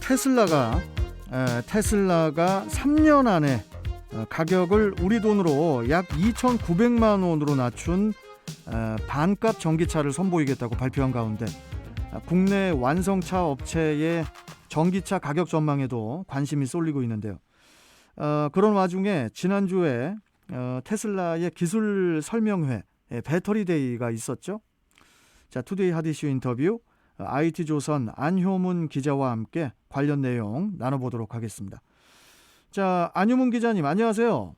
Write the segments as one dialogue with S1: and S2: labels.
S1: 테슬라가 3년 안에 가격을 우리 돈으로 약 2,900만 원으로 낮춘 반값 전기차를 선보이겠다고 발표한 가운데 국내 완성차 업체의 전기차 가격 전망에도 관심이 쏠리고 있는데요. 그런 와중에 지난주에 테슬라의 기술 설명회 배터리 데이가 있었죠. 자, 투데이 하디슈 인터뷰 IT조선 안효문 기자와 함께 관련 내용 나눠보도록 하겠습니다. 자, 안효문 기자님 안녕하세요.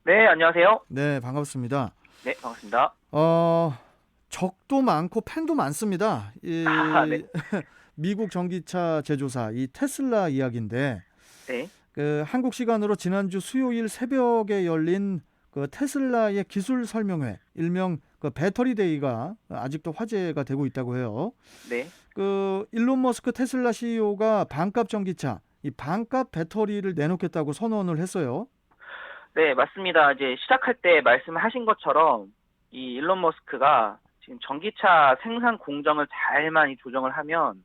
S2: 네, 안녕하세요.
S1: 네, 반갑습니다.
S2: 네, 반갑습니다.
S1: 적도 많고 팬도 많습니다.
S2: 네.
S1: 미국 전기차 제조사 이 테슬라 이야기인데
S2: 네.
S1: 한국 시간으로 지난주 수요일 새벽에 열린 그 테슬라의 기술 설명회, 일명 그 배터리 데이가 아직도 화제가 되고 있다고 해요.
S2: 네.
S1: 그 일론 머스크 테슬라 CEO가 반값 전기차, 이 반값 배터리를 내놓겠다고 선언을 했어요.
S2: 네, 맞습니다. 이제 시작할 때 말씀하신 것처럼 이 일론 머스크가 지금 전기차 생산 공정을 잘만 조정을 하면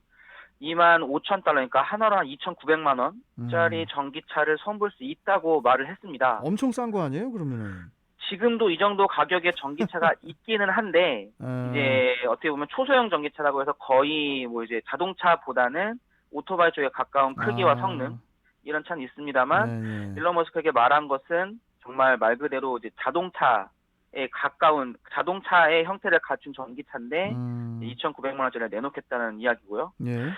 S2: 25,000달러, 그러니까 하나로 한 2,900만 원짜리 전기차를 선보일 수 있다고 말을 했습니다.
S1: 엄청 싼 거 아니에요, 그러면은?
S2: 지금도 이 정도 가격의 전기차가 있기는 한데 이제 어떻게 보면 초소형 전기차라고 해서 거의 뭐 이제 자동차보다는 오토바이 쪽에 가까운 크기와 성능 이런 차는 있습니다만 일론 머스크에게 말한 것은 정말 말 그대로 이제 자동차에 가까운 자동차의 형태를 갖춘 전기차인데 2,900만 원짜리를 내놓겠다는 이야기고요.
S1: 예.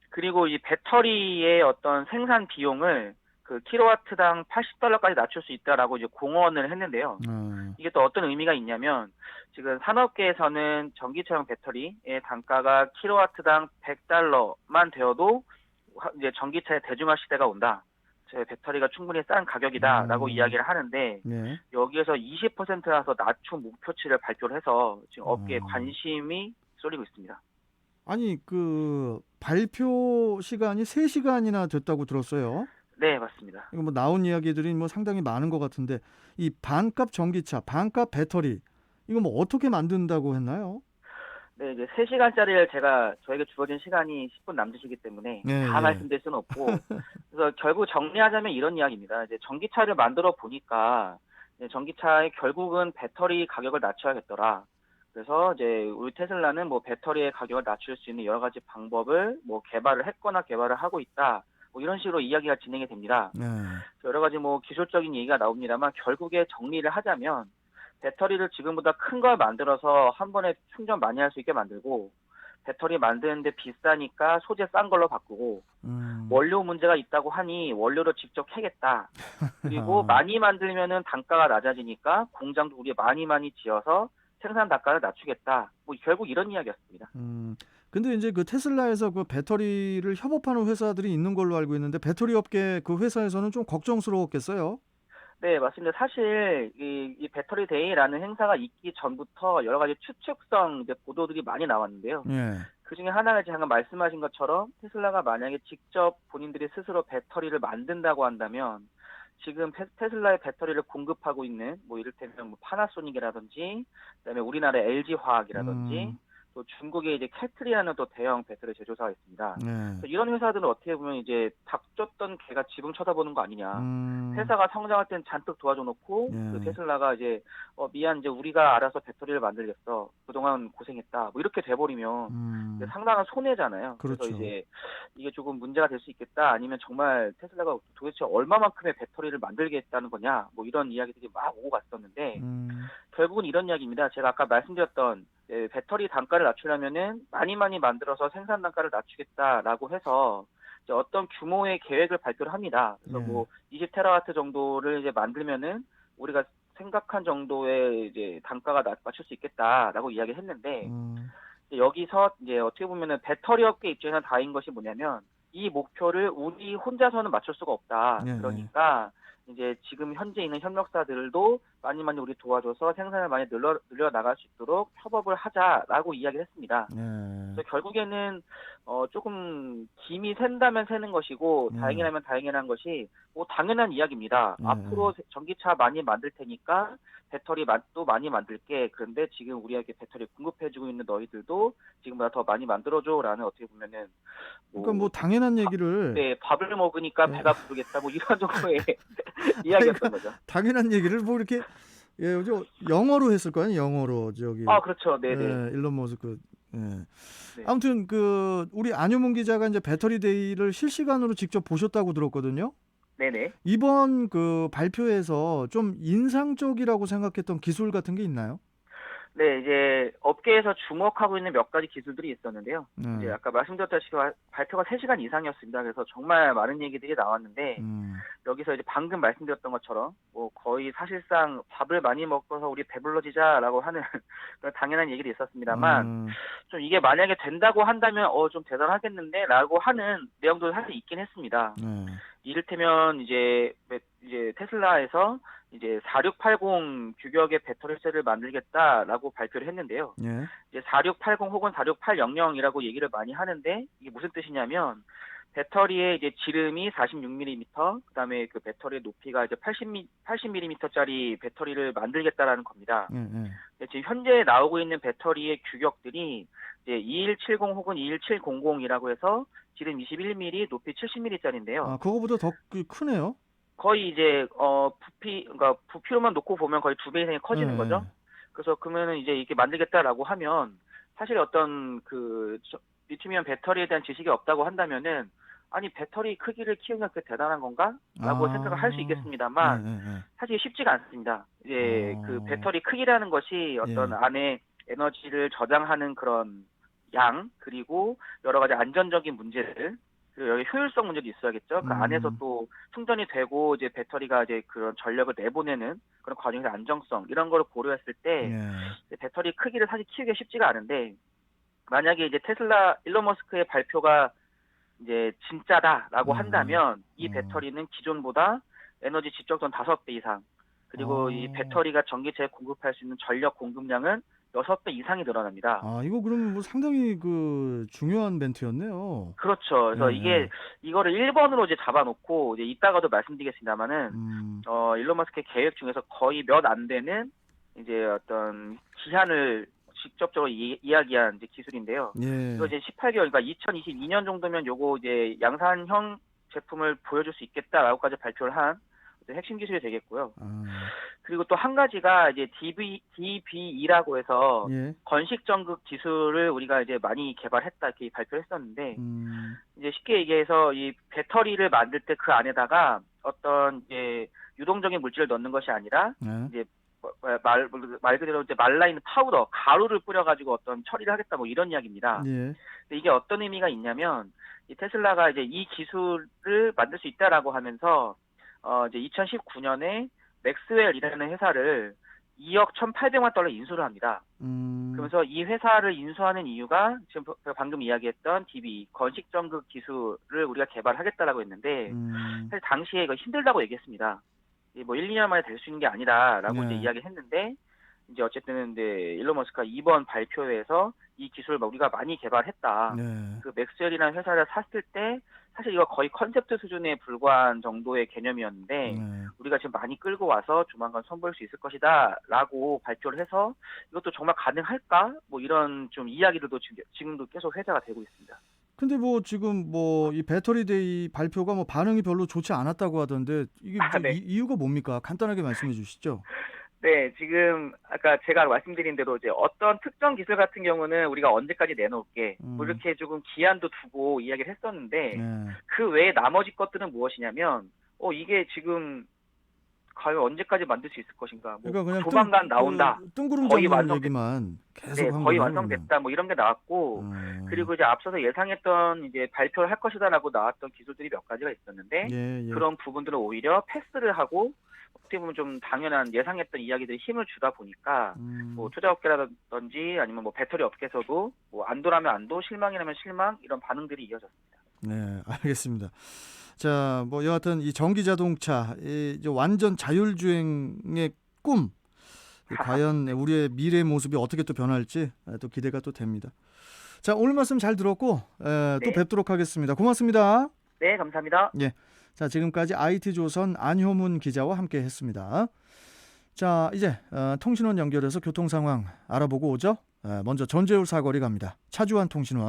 S2: 그리고 이 배터리의 어떤 생산 비용을 그 킬로와트당 80달러까지 낮출 수 있다라고 이제 공언을 했는데요. 이게 또 어떤 의미가 있냐면 지금 산업계에서는 전기차용 배터리의 단가가 킬로와트당 100달러만 되어도 이제 전기차의 대중화 시대가 온다. 제 배터리가 충분히 싼 가격이다라고 이야기를 하는데 여기에서 20%라서 낮춘 목표치를 발표를 해서 지금 업계에 관심이 쏠리고 있습니다.
S1: 아니 그 발표 시간이 3시간이나 됐다고 들었어요.
S2: 네, 맞습니다.
S1: 이거 뭐 나온 이야기들이 뭐 상당히 많은 것 같은데 이 반값 전기차, 반값 배터리 이거 뭐 어떻게 만든다고 했나요?
S2: 네, 이제 3시간짜리를 저에게 주어진 시간이 10분 남짓이기 때문에 다 말씀드릴 수는 없고 그래서 결국 정리하자면 이런 이야기입니다. 이제 전기차를 만들어 보니까 전기차의 결국은 배터리 가격을 낮춰야겠더라. 그래서 이제 우리 테슬라는 뭐 배터리의 가격을 낮출 수 있는 여러 가지 방법을 뭐 개발을 했거나 개발을 하고 있다. 뭐 이런 식으로 이야기가 진행이 됩니다. 여러 가지 뭐 기술적인 얘기가 나옵니다만 결국에 정리를 하자면 배터리를 지금보다 큰 걸 만들어서 한 번에 충전 많이 할 수 있게 만들고 배터리 만드는데 비싸니까 소재 싼 걸로 바꾸고 원료 문제가 있다고 하니 원료를 직접 캐겠다. 그리고 많이 만들면은 단가가 낮아지니까 공장도 우리 많이 지어서 생산 단가를 낮추겠다. 뭐 결국 이런 이야기였습니다.
S1: 근데 이제 그 테슬라에서 그 배터리를 협업하는 회사들이 있는 걸로 알고 있는데 배터리 업계 그 회사에서는 좀 걱정스러웠겠어요?
S2: 네, 맞습니다. 사실 이 배터리 데이라는 행사가 있기 전부터 여러 가지 추측성 이제 보도들이 많이 나왔는데요. 그 중에 하나가 지금 방금 말씀하신 것처럼 테슬라가 만약에 직접 본인들이 스스로 배터리를 만든다고 한다면 지금 테슬라의 배터리를 공급하고 있는 뭐 이를테면 뭐 파나소닉이라든지 그다음에 우리나라의 LG화학이라든지 또 중국의 이제 캐틀이라는 또 대형 배터리 제조사가 있습니다. 이런 회사들은 어떻게 보면 이제 닭 쫓던 개가 지붕 쳐다보는 거 아니냐. 회사가 성장할 때는 잔뜩 도와줘 놓고 그 테슬라가 이제 미안 이제 우리가 알아서 배터리를 만들겠어. 그동안 고생했다. 뭐 이렇게 돼버리면 상당한 손해잖아요.
S1: 그렇죠.
S2: 그래서 이제 이게 조금 문제가 될 수 있겠다. 아니면 정말 테슬라가 도대체 얼마만큼의 배터리를 만들겠다는 거냐. 뭐 이런 이야기들이 막 오고 갔었는데 결국은 이런 이야기입니다. 제가 아까 말씀드렸던 배터리 단가를 낮추려면은 많이 만들어서 생산 단가를 낮추겠다라고 해서 이제 어떤 규모의 계획을 발표를 합니다. 그래서 뭐 20테라와트 정도를 이제 만들면은 우리가 생각한 정도의 이제 단가가 맞출 수 있겠다라고 이야기를 했는데 여기서 이제 어떻게 보면은 배터리 업계 입장에서 다인 것이 뭐냐면 이 목표를 우리 혼자서는 맞출 수가 없다. 그러니까 이제 지금 현재 있는 협력사들도 많이 많이 우리 도와줘서 생산을 많이 늘려 나갈 수 있도록 협업을 하자라고 이야기를 했습니다. 그래서 결국에는 조금 김이 샌다면 새는 것이고 다행이라면 당연한 것이 뭐 당연한 이야기입니다. 앞으로 전기차 많이 만들 테니까 배터리 또 많이 만들게. 그런데 지금 우리에게 배터리 공급해주고 있는 너희들도 지금보다 더 많이 만들어줘라는 어떻게 보면은
S1: 그러니까 뭐 당연한 얘기를
S2: 네, 밥을 먹으니까 배가 부르겠다 뭐 이런 정도의 이야기였던 거죠.
S1: 당연한 얘기를 뭐 이렇게 영어로 했을 거 아니에요? 영어로 저기.
S2: 그렇죠. 네, 네.
S1: 일론 머스크.
S2: 네.
S1: 아무튼 우리 안효문 기자가 이제 배터리 데이를 실시간으로 직접 보셨다고 들었거든요.
S2: 네네.
S1: 이번 발표에서 좀 인상적이라고 생각했던 기술 같은 게 있나요?
S2: 네, 이제 업계에서 주목하고 있는 몇 가지 기술들이 있었는데요. 이제 아까 말씀드렸다시피 발표가 3시간 이상이었습니다. 그래서 정말 많은 얘기들이 나왔는데 여기서 이제 방금 말씀드렸던 것처럼 뭐 거의 사실상 밥을 많이 먹어서 우리 배불러지자라고 하는 그런 당연한 얘기도 있었습니다만 좀 이게 만약에 된다고 한다면 좀 대단하겠는데라고 하는 내용도 사실 있긴 했습니다. 이를테면 이제 테슬라에서 이제 4680 규격의 배터리셀을 만들겠다라고 발표를 했는데요. 이제 4680 혹은 46800이라고 얘기를 많이 하는데 이게 무슨 뜻이냐면 배터리의 이제 지름이 46mm, 그다음에 그 배터리의 높이가 이제 80mm짜리 배터리를 만들겠다라는 겁니다. 지금 현재 나오고 있는 배터리의 규격들이 이제 2170 혹은 21700이라고 해서 지름 21mm, 높이 70mm짜리인데요.
S1: 그거보다 더 크네요.
S2: 거의 이제 그러니까 부피로만 놓고 보면 거의 2배 이상이 커지는 거죠. 그래서 그러면은 이제 이렇게 만들겠다라고 하면 사실 어떤 리튬이온 배터리에 대한 지식이 없다고 한다면은 아니 배터리 크기를 키우는 게 대단한 건가?라고 생각을 할 수 있겠습니다만 사실 쉽지가 않습니다. 이제 그 배터리 크기라는 것이 어떤 안에 에너지를 저장하는 그런 양 그리고 여러 가지 안전적인 문제들 그리고 여기 효율성 문제도 있어야겠죠. 그 안에서 또 충전이 되고 이제 배터리가 이제 그런 전력을 내보내는 그런 과정에서 안정성 이런 거를 고려했을 때 배터리 크기를 사실 키우기가 쉽지가 않은데 만약에 이제 테슬라 일론 머스크의 발표가 이제 진짜다라고 한다면 이 배터리는 기존보다 에너지 집적도는 5배 이상 그리고 이 배터리가 전기차에 공급할 수 있는 전력 공급량은 6배 이상이 늘어납니다.
S1: 이거 그러면 뭐 상당히 중요한 멘트였네요.
S2: 그렇죠. 그래서 이거를 1번으로 이제 잡아놓고 이제 이따가도 말씀드리겠습니다만은 일론 머스크의 계획 중에서 거의 몇 안 되는 이제 어떤 기한을 직접적으로 이야기한 이제 기술인데요. 이거 이제 18개월, 그러니까 2022년 정도면 요거 이제 양산형 제품을 보여줄 수 있겠다라고까지 발표를 한 핵심 기술이 되겠고요. 그리고 또 한 가지가 이제 DBE라고 해서 건식 전극 기술을 우리가 이제 많이 개발했다 이렇게 발표를 했었는데 이제 쉽게 얘기해서 이 배터리를 만들 때 그 안에다가 어떤 이제 유동적인 물질을 넣는 것이 아니라 이제 말 그대로 이제 말라 있는 파우더, 가루를 뿌려가지고 어떤 처리를 하겠다 뭐 이런 이야기입니다. 근데 이게 어떤 의미가 있냐면 이 테슬라가 이제 이 기술을 만들 수 있다라고 하면서 이제 2019년에 맥스웰이라는 회사를 2억 1,800만 달러 인수를 합니다. 그러면서 이 회사를 인수하는 이유가 지금 방금 이야기했던 DB 건식 전극 기술을 우리가 개발하겠다라고 했는데 사실 당시에 이거 힘들다고 얘기했습니다. 뭐 1, 2년 만에 될 수 있는 게 아니다라고 이제 이야기했는데 이제 어쨌든 이제 일론 머스크가 이번 발표회에서 이 기술을 우리가 많이 개발했다. 그 맥스웰이라는 회사를 샀을 때 사실 이거 거의 컨셉트 수준에 불과한 정도의 개념이었는데 우리가 지금 많이 끌고 와서 조만간 선보일 수 있을 것이다라고 발표를 해서 이것도 정말 가능할까? 뭐 이런 좀 이야기들도 지금도 계속 회자가 되고 있습니다.
S1: 근데 뭐 지금 뭐 이 배터리 데이 발표가 뭐 반응이 별로 좋지 않았다고 하던데 이게 이유가 뭡니까? 간단하게 말씀해 주시죠.
S2: 네, 지금 아까 제가 말씀드린 대로 이제 어떤 특정 기술 같은 경우는 우리가 언제까지 내놓을게 뭐 이렇게 조금 기한도 두고 이야기를 했었는데 그 외에 나머지 것들은 무엇이냐면 이게 지금 과연 언제까지 만들 수 있을 것인가? 뭐
S1: 그러니까 그냥
S2: 조만간 나온다.
S1: 뜬구름
S2: 거의
S1: 잡는 얘기만 계속 한
S2: 거의
S1: 거네요,
S2: 완성됐다. 뭐 이런 게 나왔고 그리고 이제 앞서서 예상했던 이제 발표를 할 것이다라고 나왔던 기술들이 몇 가지가 있었는데 그런 부분들은 오히려 패스를 하고 어떻게 보면 좀 당연한 예상했던 이야기들이 힘을 주다 보니까 뭐 투자업계라든지 아니면 뭐 배터리 업계에서도 뭐 안도라면 안도, 실망이라면 실망 이런 반응들이 이어졌습니다.
S1: 네, 알겠습니다. 자, 뭐 여하튼 이 전기 자동차 이제 완전 자율주행에 꿈. 과연 우리의 미래의 모습이 어떻게 또 변할지 또 기대가 또 됩니다. 자, 오늘 말씀 잘 들었고 또
S2: 네.
S1: 뵙도록 하겠습니다. 고맙습니다.
S2: 네, 감사합니다.
S1: 예. 자, 지금까지 IT조선 안효문 기자와 함께 했습니다. 자, 이제 통신원 연결해서 교통 상황 알아보고 오죠. 먼저 전재울 사거리 갑니다. 차주환 통신원.